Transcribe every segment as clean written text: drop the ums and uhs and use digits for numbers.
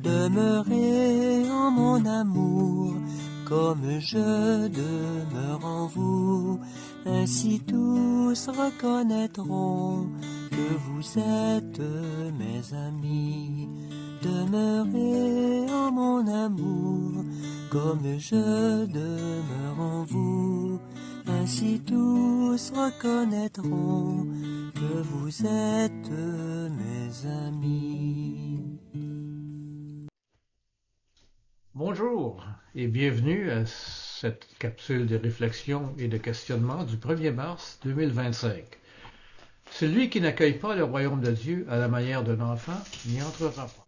Demeurez en mon amour, comme je demeure en vous. Ainsi tous reconnaîtront que vous êtes mes amis. Demeurez en mon amour, comme je demeure en vous. Ainsi tous reconnaîtront que vous êtes mes amis. Bonjour et bienvenue à cette capsule de réflexion et de questionnement du 1er mars 2025. Celui qui n'accueille pas le royaume de Dieu à la manière d'un enfant n'y entrera pas.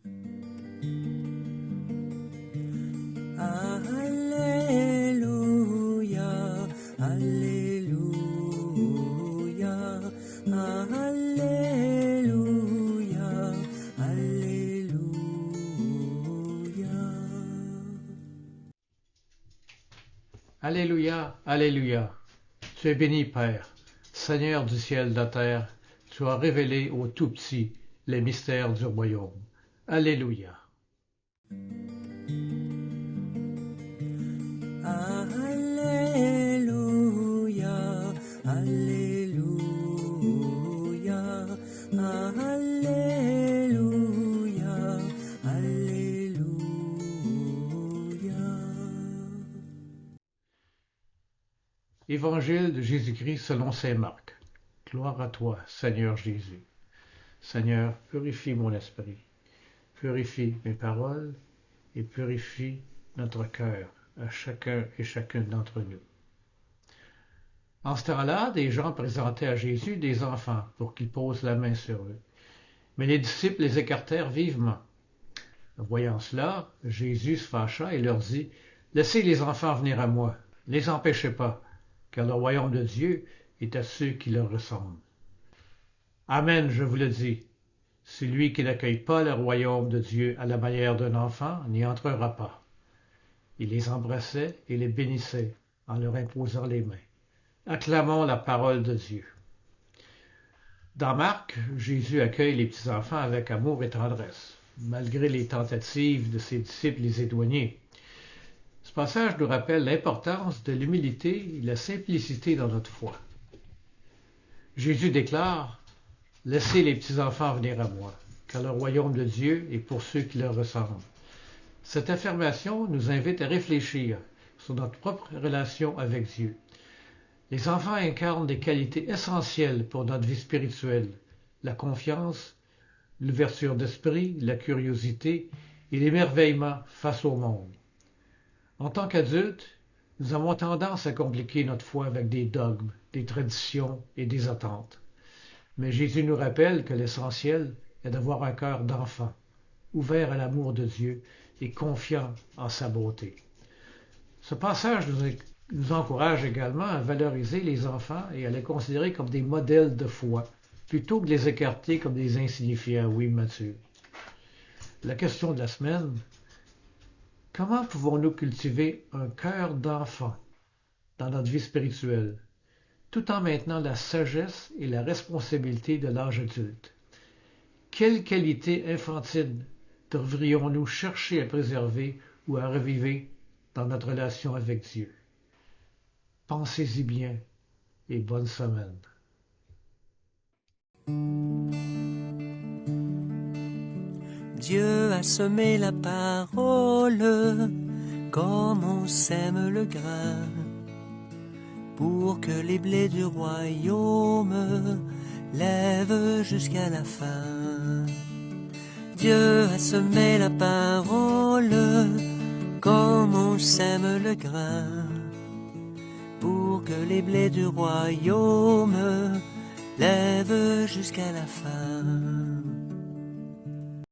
Alléluia, Alléluia, Alléluia, Alléluia. Alléluia, Alléluia. Tu es béni, Père, Seigneur du ciel et de la terre, tu as révélé aux tout-petits les mystères du royaume. Alléluia. Alléluia, Alléluia, Alléluia, Alléluia. Évangile de Jésus-Christ selon saint Marc. Gloire à toi, Seigneur Jésus. Seigneur, purifie mon esprit, purifie mes paroles et purifie notre cœur à chacun et chacune d'entre nous. En ce temps-là, des gens présentaient à Jésus des enfants pour qu'il pose la main sur eux. Mais les disciples les écartèrent vivement. Voyant cela, Jésus se fâcha et leur dit, « Laissez les enfants venir à moi, ne les empêchez pas, car le royaume de Dieu est à ceux qui leur ressemblent. Amen, je vous le dis, celui qui n'accueille pas le royaume de Dieu à la manière d'un enfant n'y entrera pas. » Il les embrassait et les bénissait en leur imposant les mains. Acclamons la parole de Dieu. Dans Marc, Jésus accueille les petits-enfants avec amour et tendresse, malgré les tentatives de ses disciples les éloigner. Ce passage nous rappelle l'importance de l'humilité et la simplicité dans notre foi. Jésus déclare « Laissez les petits-enfants venir à moi, car le royaume de Dieu est pour ceux qui leur ressemblent. » Cette affirmation nous invite à réfléchir sur notre propre relation avec Dieu. Les enfants incarnent des qualités essentielles pour notre vie spirituelle, la confiance, l'ouverture d'esprit, la curiosité et l'émerveillement face au monde. En tant qu'adultes, nous avons tendance à compliquer notre foi avec des dogmes, des traditions et des attentes. Mais Jésus nous rappelle que l'essentiel est d'avoir un cœur d'enfant, ouvert à l'amour de Dieu et confiant en sa bonté. Ce passage nous encourage également à valoriser les enfants et à les considérer comme des modèles de foi, plutôt que de les écarter comme des insignifiants ou immatures. La question de la semaine: comment pouvons-nous cultiver un cœur d'enfant dans notre vie spirituelle, tout en maintenant la sagesse et la responsabilité de l'âge adulte? Quelles qualités infantiles devrions-nous chercher à préserver ou à reviver dans notre relation avec Dieu? Pensez-y bien et bonne semaine. Dieu a semé la parole comme on sème le grain, pour que les blés du royaume lèvent jusqu'à la fin. Dieu a semé la parole comme on sème le grain, pour que les blés du royaume lèvent jusqu'à la fin.